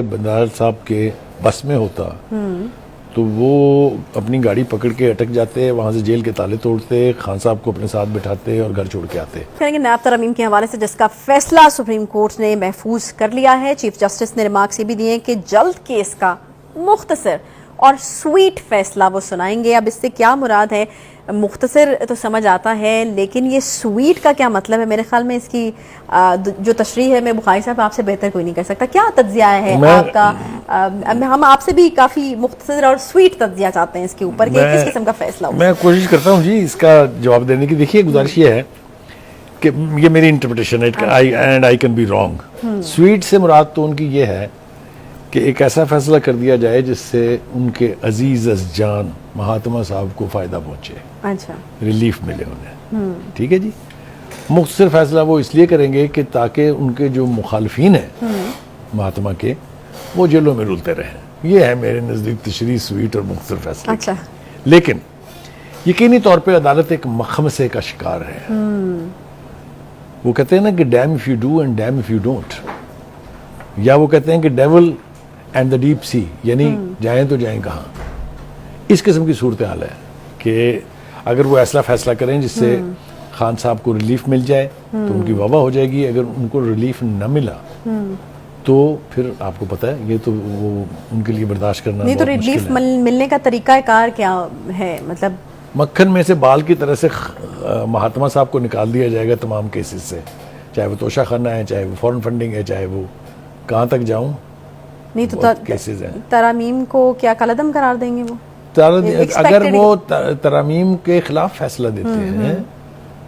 بندار صاحب کے بس میں ہوتا تو وہ اپنی گاڑی پکڑ کے اٹک جاتے، وہاں سے جیل کے تالے توڑتے، خان صاحب کو اپنے ساتھ بٹھاتے اور گھر چھوڑ کے آتے۔ نیب ترمیم کے حوالے سے جس کا فیصلہ سپریم کورٹ نے محفوظ کر لیا ہے، چیف جسٹس نے ریمارکس یہ بھی دیے کہ جلد کیس کا مختصر اور سویٹ فیصلہ وہ سنائیں گے۔ اب اس سے کیا مراد ہے؟ مختصر تو سمجھ آتا ہے، لیکن یہ سویٹ کا کیا مطلب ہے؟ میرے خیال میں اس کی جو تشریح ہے میں بخاری صاحب آپ سے بہتر کوئی نہیں کر سکتا۔ کیا تجزیہ ہے آپ کا؟ ہم آپ سے بھی کافی مختصر اور سویٹ تجزیہ چاہتے ہیں اس کے اوپر کہ کس قسم کا فیصلہ ہو۔ میں کوشش کرتا ہوں جی اس کا جواب دینے کی۔ دیکھیے گزارش یہ ہے کہ یہ میری انٹرپریٹیشن ہے and I can be wrong. Sweet سے مراد تو ان کی یہ ہے کہ ایک ایسا فیصلہ کر دیا جائے جس سے ان کے عزیز از جان مہاتما صاحب کو فائدہ پہنچے، اچھا، ریلیف ملے انہیں۔ ٹھیک ہے جی۔ مختصر فیصلہ وہ اس لیے کریں گے کہ تاکہ ان کے جو مخالفین ہیں مہاتما کے وہ جیلوں میں رولتے رہیں۔ یہ ہے میرے نزدیک تشریح سویٹ اور مختصر فیصلہ۔ اچھا، لیکن یقینی طور پہ عدالت ایک مخمسے کا شکار ہے۔ وہ کہتے ہیں نا کہ damn if you do and damn if you don't, یا وہ کہتے ہیں کہ devil and the deep sea, یعنی جائیں تو جائیں کہاں۔ اس قسم کی صورتحال ہے کہ اگر وہ ایسا فیصلہ کریں جس سے خان صاحب کو ریلیف مل جائے تو ان کی واہ واہ ہو جائے گی، اگر ان کو ریلیف نہ ملا تو پھر آپ کو پتہ ہے یہ تو وہ ان کے لیے برداشت کرنا نہیں۔ تو بہت مشکل ریلیف ہے۔ ملنے کا طریقہ کار کیا ہے؟ مطلب مکھن میں سے بال کی طرح سے مہاتما صاحب کو نکال دیا جائے گا تمام کیسز سے، چاہے وہ توشہ خانہ ہے، چاہے وہ فورن فنڈنگ ہے، چاہے وہ کہاں تک جاؤں، نہیں تو کیسز ہیں۔ ترامیم کو کیا کالعدم قرار دیں گے وہ؟ اگر وہ ترامیم کے خلاف فیصلہ دیتے ہیں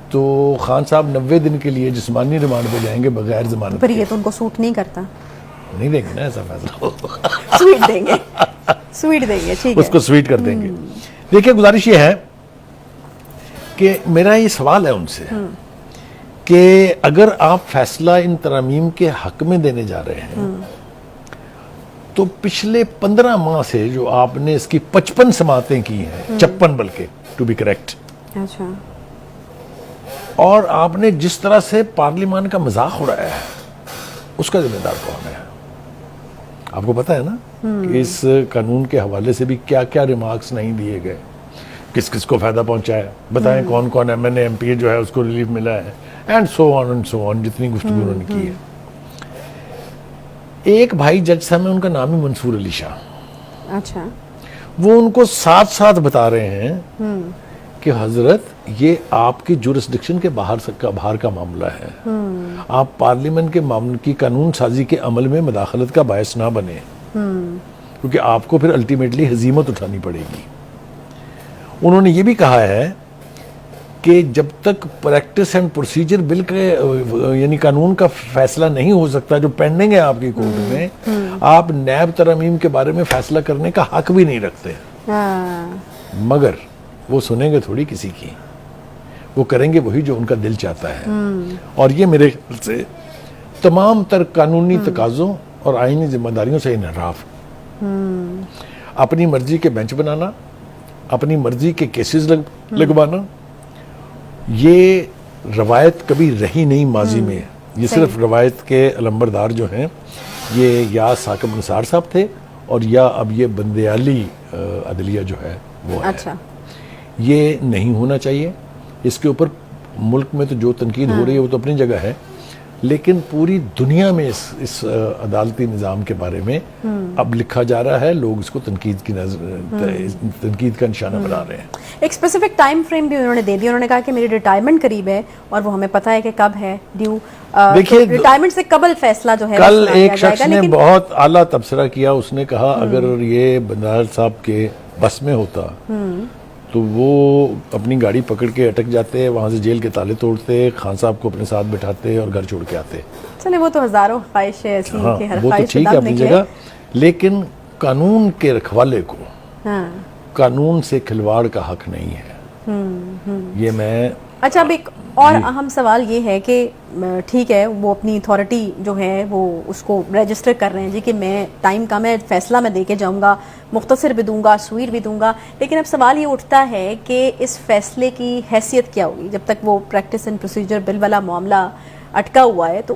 تو خان صاحب 90 دن کے لیے جسمانی ریمانڈ پہ جائیں گے بغیر ضمانت پر کے۔ یہ تو ان کو سوٹ نہیں کرتا۔ نہیں دیں گے نا ایسا فیصلہ، سویٹ دیں گے، سویٹ دیں گے، ٹھیک ہے، اس کو سویٹ کر دیں گے۔ دیکھیں گزارش یہ ہے کہ میرا یہ سوال ہے ان سے کہ اگر آپ فیصلہ ان ترامیم کے حق میں دینے جا رہے ہیں تو پچھلے 15 ماہ سے جو آپ نے اس کی 55 سماعتیں کی ہیں، 56 بلکہ ٹو بی کریکٹ، اچھا، اور آپ نے جس طرح سے پارلیمان کا مذاق اڑایا ہے اس کا ذمہ دار کون ہے؟ آپ کو پتا ہے نا کہ اس قانون کے حوالے سے بھی کیا کیا ریمارکس نہیں دیے گئے، کس کس کو فائدہ پہنچا ہے، بتائیں کون کون M N A M P جو ہے اس کو ریلیف ملا ہے، اینڈ سو آن، جتنی گفتگو انہوں نے کی ہے۔ ایک بھائی جج صاحب ہیں، ان کا نام ہے منصور علی شاہ، اچھا، وہ ان کو ساتھ ساتھ بتا رہے ہیں کہ حضرت یہ آپ کی جورسڈکشن کے باہر کا معاملہ ہے، آپ پارلیمنٹ کے معاملے کی قانون سازی کے عمل میں مداخلت کا باعث نہ بنے، کیونکہ آپ کو پھر الٹیمیٹلی ہزیمت اٹھانی پڑے گی۔ انہوں نے یہ بھی کہا ہے کہ جب تک پریکٹس اینڈ پروسیجر بل کے یعنی قانون کا فیصلہ نہیں ہو سکتا جو پینڈنگ ہے آپ کی کورٹ میں، آپ نیب ترامیم کے بارے میں فیصلہ کرنے کا حق بھی نہیں رکھتے۔ مگر وہ سنیں گے تھوڑی کسی کی، وہ کریں گے وہی جو ان کا دل چاہتا ہے۔ اور یہ میرے خیال سے تمام تر قانونی تقاضوں اور آئینی ذمہ داریوں سے انحراف، اپنی مرضی کے بینچ بنانا، اپنی مرضی کے کیسز لگوانا، یہ روایت کبھی رہی نہیں ماضی میں۔ یہ صرف روایت کے علمبردار جو ہیں یہ یا ثاقب نثار صاحب تھے اور یا اب یہ بندیالی عدلیہ جو ہے وہ ہے۔ اچھا، یہ نہیں ہونا چاہیے۔ اس کے اوپر ملک میں تو جو تنقید ہو رہی ہے وہ تو اپنی جگہ ہے، لیکن پوری دنیا میں اس عدالتی نظام کے بارے میں اب لکھا جا رہا ہے، لوگ اس کو تنقید کا نشانہ بنا رہے ہیں۔ ایک اسپیسیفک ٹائم فریم بھی انہوں نے دے دیا، انہوں نے کہا کہ میری ریٹائرمنٹ قریب ہے اور وہ ہمیں پتہ ہے کہ کب ہے ڈیو، دیکھیے ریٹائرمنٹ سے قبل فیصلہ جو ہے کل ایک شخص نے بہت اعلیٰ تبصرہ کیا، اس نے کہا اگر یہ بندار صاحب کے بس میں ہوتا تو وہ اپنی گاڑی پکڑ کے اٹک جاتے، وہاں سے جیل کے تالے توڑتے، خان صاحب کو اپنے ساتھ بٹھاتے اور گھر چھوڑ کے آتے۔ چلے وہ تو ہزاروں خواہش ہے ایسی کہ ہر وہ تو خواہش ٹھیک ہے اپنی جگہ، لیکن قانون کے رکھوالے کو قانون سے کھلواڑ کا حق نہیں ہے۔ یہ میں اچھا، اب ایک اور اہم سوال یہ ہے کہ ٹھیک ہے وہ اپنی اتھارٹی جو ہے وہ اس کو رجسٹر کر رہے ہیں جی کہ میں ٹائم کا میں فیصلہ میں دے کے جاؤں گا، مختصر بھی دوں گا، سویٹ بھی دوں گا، لیکن اب سوال یہ اٹھتا ہے کہ اس فیصلے کی حیثیت کیا ہوگی جب تک وہ پریکٹس اینڈ پروسیجر بل والا معاملہ اٹکا ہوا ہے؟ تو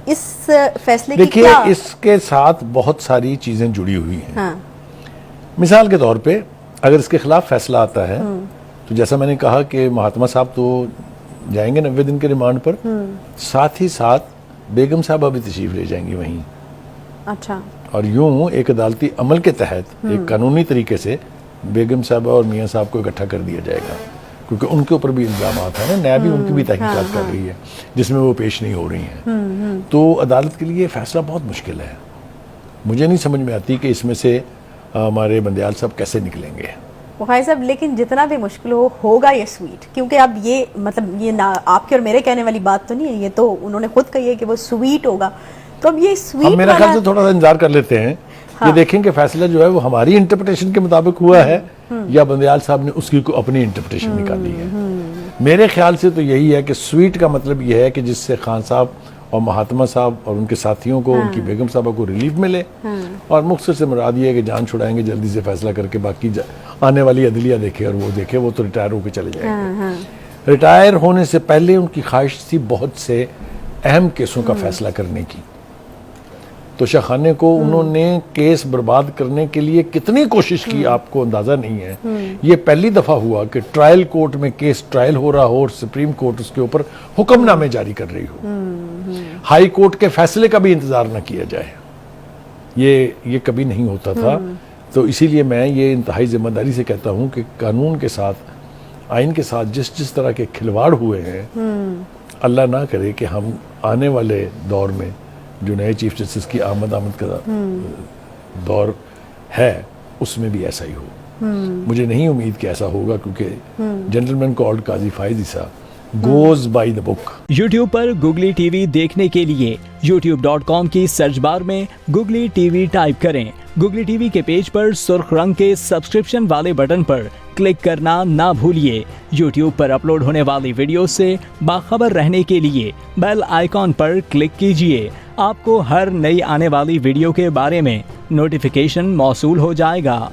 اس فیصلے کی دیکھیے کیا؟ اس کے ساتھ بہت ساری چیزیں جڑی ہوئی ہیں. ہاں مثال کے طور پہ اگر اس کے خلاف فیصلہ آتا ہے تو جیسا میں نے کہا کہ مہاتما صاحب تو جائیں گے 90 دن کے ریمانڈ پر, ساتھ ہی ساتھ بیگم صاحبہ بھی تشریف لے جائیں گی وہیں. اچھا. اور یوں ایک عدالتی عمل کے تحت ایک قانونی طریقے سے بیگم صاحبہ اور میاں صاحب کو اکٹھا کر دیا جائے گا, کیونکہ ان کے اوپر بھی الزامات ہیں نا, نیب بھی ان کی بھی تحقیقات کر رہی ہے جس میں وہ پیش نہیں ہو رہی ہیں. تو عدالت کے لیے فیصلہ بہت مشکل ہے. مجھے نہیں سمجھ میں آتی کہ اس میں سے ہمارے بندیال صاحب کیسے نکلیں گے. بخاری صاحب لیکن جتنا بھی مشکل ہوگا یہ سویٹ, کیونکہ اب یہ مطلب یہ آپ کے اور میرے کہنے والی بات تو نہیں ہے, یہ تو انہوں نے خود کہی ہے کہ وہ سویٹ ہوگا. تو اب یہ سویٹ ہم میرا خیال سے تھوڑا سا انتظار کر لیتے ہیں, یہ دیکھیں کہ فیصلہ جو ہے وہ ہماری انٹرپریٹیشن کے مطابق ہوا ہے یا بندیال صاحب نے اس کی اپنی انٹرپریٹیشن نکالی ہے. میرے خیال سے تو یہی ہے کہ سویٹ کا مطلب یہ ہے کہ جس سے خان صاحب اور مہاتما صاحب اور ان کے ساتھیوں کو, ان کی بیگم صاحبہ کو ریلیف ملے, اور مختصر سے مراد یہ ہے کہ جان چھڑائیں گے جلدی سے فیصلہ کر کے, باقی آنے والی عدلیہ دیکھے اور وہ دیکھے, وہ تو ریٹائر ہو کے چلے جائیں گے. ریٹائر ہونے سے پہلے ان کی خواہش تھی بہت سے اہم کیسوں کا فیصلہ کرنے کی. تو شاہ خانے کو انہوں نے کیس برباد کرنے کے لیے کتنی کوشش کی آپ کو اندازہ نہیں ہے. یہ پہلی دفعہ ہوا کہ ٹرائل کورٹ میں کیس ٹرائل ہو رہا ہو اور سپریم کورٹ اس کے اوپر حکم نامے جاری کر رہی ہو, ہائی کورٹ کے فیصلے کا بھی انتظار نہ کیا جائے. یہ کبھی نہیں ہوتا تھا. تو اسی لیے میں یہ انتہائی ذمہ داری سے کہتا ہوں کہ قانون کے ساتھ, آئین کے ساتھ جس طرح کے کھلواڑ ہوئے ہیں, اللہ نہ کرے کہ ہم آنے والے دور میں جو نئے چیف جسٹس کی آمد کا دور ہے اس میں بھی ایسا ہی ہو. مجھے نہیں امید کہ ایسا ہوگا, کیونکہ gentlemen called Qazi Faez Isa goes by the book. YouTube پر گوگلی ٹی وی دیکھنے کے لیے youtube.com کی سرچ بار میں گوگلی ٹی وی ٹائپ کریں. گوگلی ٹی وی کے پیج پر سرخ رنگ کے سبسکرپشن والے بٹن پر کلک کرنا نہ بھولیے. یوٹیوب پر اپلوڈ ہونے والی ویڈیو سے باخبر رہنے کے لیے بیل آئیکن پر کلک کیجیے. آپ کو ہر نئی آنے والی ویڈیو کے بارے میں نوٹیفیکیشن موصول ہو جائے گا.